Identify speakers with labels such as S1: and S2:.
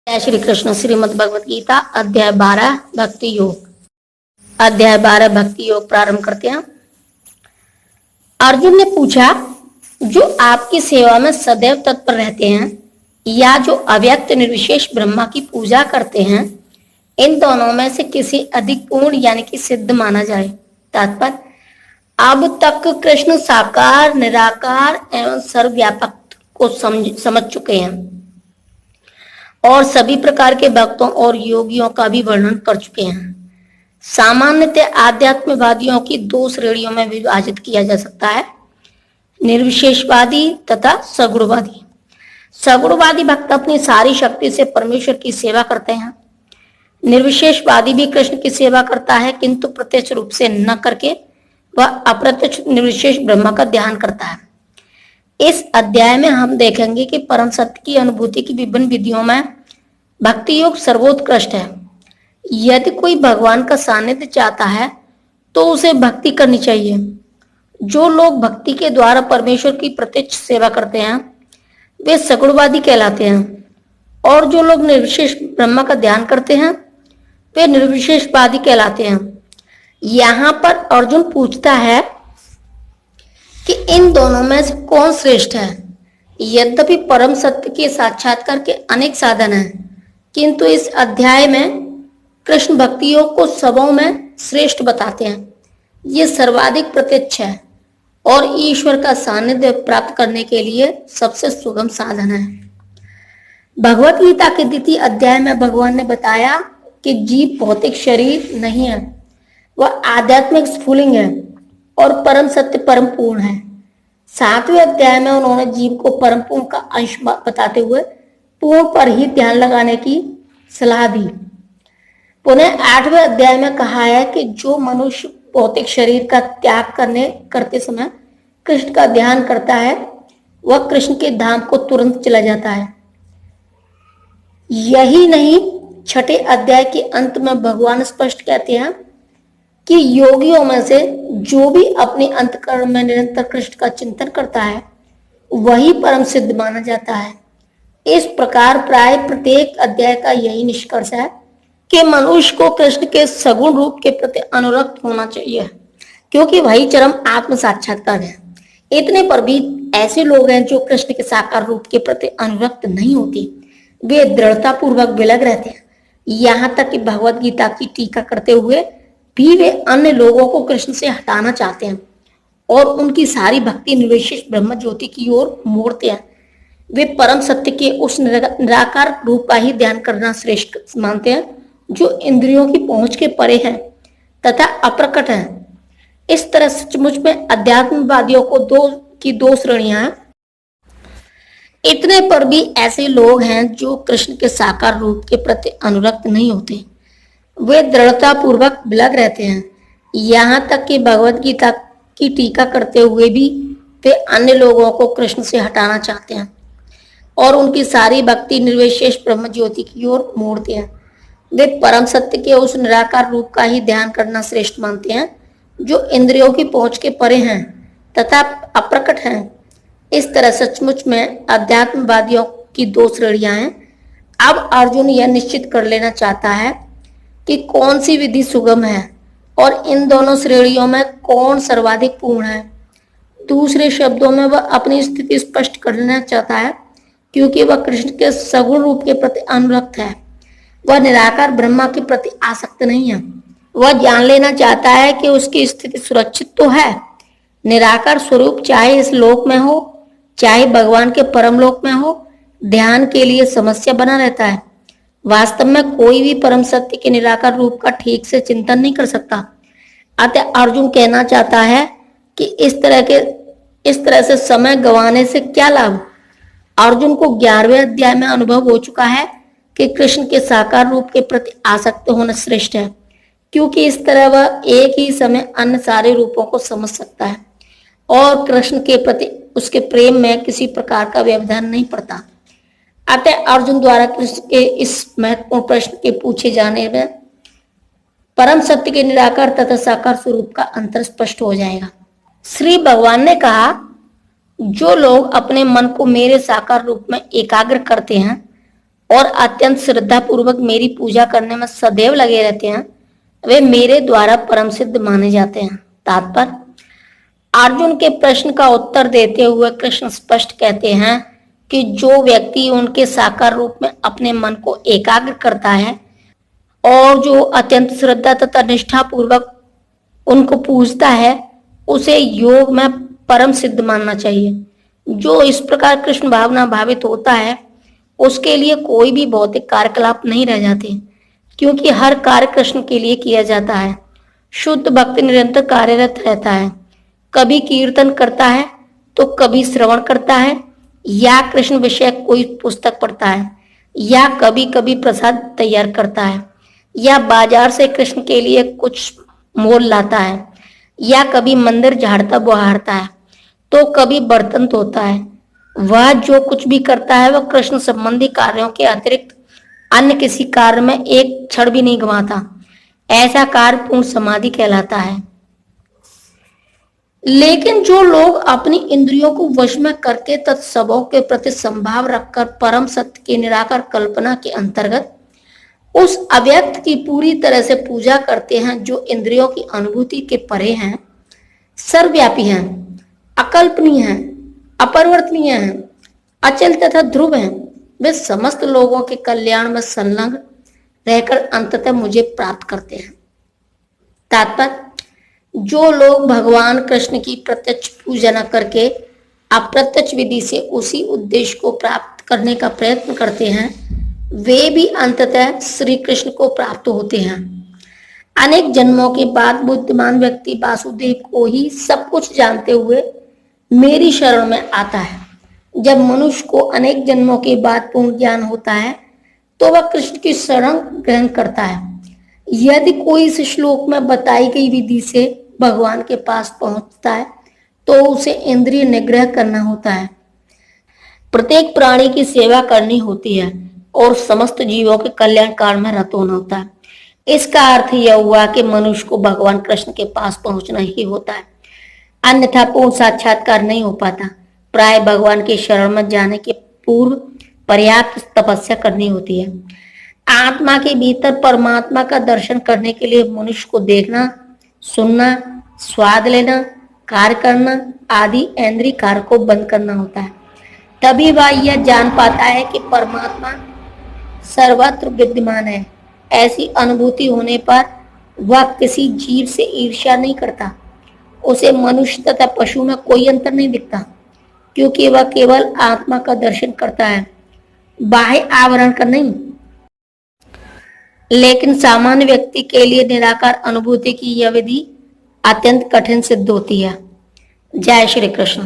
S1: जय श्री कृष्ण। श्रीमद् भगवत गीता अध्याय 12 भक्ति योग। अध्याय 12 भक्ति योग प्रारंभ करते हैं। अर्जुन ने पूछा, जो आपकी सेवा में सदैव तत्पर रहते हैं या जो अव्यक्त निर्विशेष ब्रह्मा की पूजा करते हैं, इन दोनों में से किसी अधिक पूर्ण यानी कि सिद्ध माना जाए। तात्पर्य, अब तक कृष्ण साकार, निराकार एवं सर्वव्यापक को समझ चुके हैं और सभी प्रकार के भक्तों और योगियों का भी वर्णन कर चुके हैं। सामान्यतः आध्यात्मवादियों की दो श्रेणियों में विभाजित किया जा सकता है, निर्विशेषवादी तथा सगुणवादी। सगुणवादी भक्त अपनी सारी शक्ति से परमेश्वर की सेवा करते हैं। निर्विशेषवादी भी कृष्ण की सेवा करता है, किंतु प्रत्यक्ष रूप से न करके वह अप्रत्यक्ष निर्विशेष ब्रह्मा का ध्यान करता है। इस अध्याय में हम देखेंगे कि परम सत्य की अनुभूति की विभिन्न विधियों में भक्ति योग सर्वोत्कृष्ट है। यदि कोई भगवान का सानिध्य चाहता है तो उसे भक्ति करनी चाहिए। जो लोग भक्ति के द्वारा परमेश्वर की प्रत्यक्ष सेवा करते हैं वे सगुणवादी कहलाते हैं, और जो लोग निर्विशेष ब्रह्मा का ध्यान करते हैं वे निर्विशेषवादी कहलाते हैं। यहाँ पर अर्जुन पूछता है कि इन दोनों में से कौन श्रेष्ठ है। यद्यपि परम सत्य के साक्षात्कार के अनेक साधन हैं, किंतु इस अध्याय में कृष्ण भक्ति योग को सबों में श्रेष्ठ बताते हैं। ये सर्वाधिक प्रत्यक्ष है और ईश्वर का सानिध्य प्राप्त करने के लिए सबसे सुगम साधन है। भगवत गीता के द्वितीय अध्याय में भगवान ने बताया कि जीव भौतिक शरीर नहीं है, वह आध्यात्मिक स्फुलिंग है और परम सत्य परम पूर्ण है। 7वें अध्याय में उन्होंने जीव को परम पूर्ण का अंश बताते हुए पूर्ण पर ही ध्यान लगाने की सलाह दी। पुनः 8वें अध्याय में कहा है कि जो मनुष्य भौतिक शरीर का त्याग करते समय कृष्ण का ध्यान करता है वह कृष्ण के धाम को तुरंत चला जाता है। यही नहीं, 6ठे अध्याय के अंत में भगवान स्पष्ट कहते हैं कि योगियों में से जो भी अपने अंतःकरण में निरंतर कृष्ण का चिंतन करता है वही परम सिद्ध माना जाता है। इस प्रकार प्राय प्रत्येक अध्याय का यही निष्कर्ष है कि मनुष्य को कृष्ण के सगुण रूप के प्रति अनुरक्त होना चाहिए, क्योंकि वही चरम आत्म साक्षात्कार है। इतने पर भी ऐसे लोग हैं जो कृष्ण के साकार रूप के प्रति अनुरक्त नहीं होते, वे दृढ़ता पूर्वक विलग रहते हैं। यहाँ तक कि भगवत गीता की टीका करते हुए भी वे अन्य लोगों को कृष्ण से हटाना चाहते हैं और उनकी सारी भक्ति निर्विशेष ब्रह्म ज्योति की ओर मोड़ते हैं। वे परम सत्य के उस निराकार रूप का ही ध्यान करना श्रेष्ठ मानते हैं जो इंद्रियों की पहुंच के परे है तथा अप्रकट है। इस तरह सचमुच में अध्यात्मवादियों को दो श्रेणियां हैं। इतने पर भी ऐसे लोग हैं जो कृष्ण के साकार रूप के प्रति अनुरक्त नहीं होते, वे दृढ़ता पूर्वक विलग रहते हैं। यहाँ तक कि भगवत गीता की टीका करते हुए भी वे अन्य लोगों को कृष्ण से हटाना चाहते हैं और उनकी सारी भक्ति निर्विशेष ब्रह्म ज्योति की ओर मोड़ते हैं। वे परम सत्य के उस निराकार रूप का ही ध्यान करना श्रेष्ठ मानते हैं जो इंद्रियों की पहुंच के परे हैं तथा अप्रकट हैं। इस तरह सचमुच में अध्यात्मवादियों की दो श्रेणियां हैं। अब अर्जुन यह निश्चित कर लेना चाहता है कि कौन सी विधि सुगम है और इन दोनों श्रेणियों में कौन सर्वाधिक पूर्ण है। दूसरे शब्दों में वह अपनी स्थिति स्पष्ट करना चाहता है, क्योंकि वह कृष्ण के सगुण रूप के प्रति अनुरक्त है, वह निराकार ब्रह्मा के प्रति आसक्त नहीं है। वह जान लेना चाहता है कि उसकी स्थिति सुरक्षित तो है। निराकार स्वरूप चाहे इस लोक में हो चाहे भगवान के परम लोक में हो, ध्यान के लिए समस्या बना रहता है। वास्तव में कोई भी परम सत्य के निराकार रूप का ठीक से चिंतन नहीं कर सकता। अतः अर्जुन कहना चाहता है कि इस तरह से समय गंवाने से क्या लाभ। अर्जुन को 11वें अध्याय में अनुभव हो चुका है कि कृष्ण के साकार रूप के प्रति आसक्त होना श्रेष्ठ है, क्योंकि इस तरह वह एक ही समय अन्य सारे रूपों को समझ सकता है और कृष्ण के प्रति उसके प्रेम में किसी प्रकार का व्यवधान नहीं पड़ता। अतः अर्जुन द्वारा कृष्ण के इस महत्वपूर्ण प्रश्न के पूछे जाने में परम सत्य के निराकार तथा साकार स्वरूप का अंतर स्पष्ट हो जाएगा। श्री भगवान ने कहा, जो लोग अपने मन को मेरे साकार रूप में एकाग्र करते हैं और अत्यंत श्रद्धा पूर्वक मेरी पूजा करने में सदैव लगे रहते हैं, वे मेरे द्वारा परम सिद्ध माने जाते हैं। तात्पर्य, अर्जुन के प्रश्न का उत्तर देते हुए कृष्ण स्पष्ट कहते हैं कि जो व्यक्ति उनके साकार रूप में अपने मन को एकाग्र करता है और जो अत्यंत श्रद्धा तथा निष्ठा पूर्वक उनको पूजता है, उसे योग में परम सिद्ध मानना चाहिए। जो इस प्रकार कृष्ण भावना भावित होता है, उसके लिए कोई भी भौतिक कार्यकलाप नहीं रह जाते, क्योंकि हर कार्य कृष्ण के लिए किया जाता है। शुद्ध भक्त निरंतर कार्यरत रहता है, कभी कीर्तन करता है तो कभी श्रवण करता है, या कृष्ण विषय कोई पुस्तक पढ़ता है, या कभी कभी प्रसाद तैयार करता है, या बाजार से कृष्ण के लिए कुछ मोल लाता है, या कभी मंदिर झाड़ता बुहारता है, तो कभी बर्तन धोता है। वह जो कुछ भी करता है वह कृष्ण संबंधी कार्यों के अतिरिक्त अन्य किसी कार्य में एक क्षण भी नहीं गंवाता। ऐसा कार्य पूर्ण समाधि कहलाता है। लेकिन जो लोग अपनी इंद्रियों को वश में करके तत्सवों के प्रति संभाव रखकर परम सत्य की निराकार कल्पना के अंतर्गत उस अव्यक्त की पूरी तरह से पूजा करते हैं, जो इंद्रियों की अनुभूति के परे हैं, सर्वव्यापी हैं, अकल्पनीय हैं, अपरिवर्तनीय हैं, अचल तथा ध्रुव हैं, वे समस्त लोगों के कल्याण में संलग्न रहकर अंततः मुझे प्राप्त करते हैं। तात्पर्य, जो लोग भगवान कृष्ण की प्रत्यक्ष पूजा न करके अप्रत्यक्ष विधि से उसी उद्देश्य को प्राप्त करने का प्रयत्न करते हैं, वे भी अंततः श्री कृष्ण को प्राप्त होते हैं। अनेक जन्मों के बाद बुद्धिमान व्यक्ति वासुदेव को ही सब कुछ जानते हुए मेरी शरण में आता है। जब मनुष्य को अनेक जन्मों के बाद पूर्ण ज्ञान होता है, तो वह कृष्ण की शरण ग्रहण करता है। यदि कोई इस श्लोक में बताई गई विधि से भगवान के पास पहुंचता है, तो उसे इंद्रिय निग्रह करना होता है, प्रत्येक प्राणी की सेवा करनी होती है और समस्त जीवों के कल्याण कार्य में रत होना होता है। इसका अर्थ यह हुआ कि मनुष्य को भगवान कृष्ण के पास पहुंचना ही होता है, अन्यथा पूर्ण साक्षात्कार नहीं हो पाता। प्राय भगवान की शरण में जाने के पूर्व पर्याप्त तपस्या करनी होती है। आत्मा के भीतर परमात्मा का दर्शन करने के लिए मनुष्य को देखना, सुनना, स्वाद लेना, कार्य करना आदि इंद्रिय कार्य को बंद करना होता है। तभी वह यह जान पाता है कि परमात्मा सर्वत्र विद्यमान है। ऐसी अनुभूति होने पर वह किसी जीव से ईर्ष्या नहीं करता। उसे मनुष्य तथा पशु में कोई अंतर नहीं दिखता, क्योंकि वह केवल आत्मा का दर्शन करता है, बाह्य आवरण का नहीं। लेकिन सामान्य व्यक्ति के लिए निराकार अनुभूति की यह विधि अत्यंत कठिन सिद्ध होती है। जय श्री कृष्ण।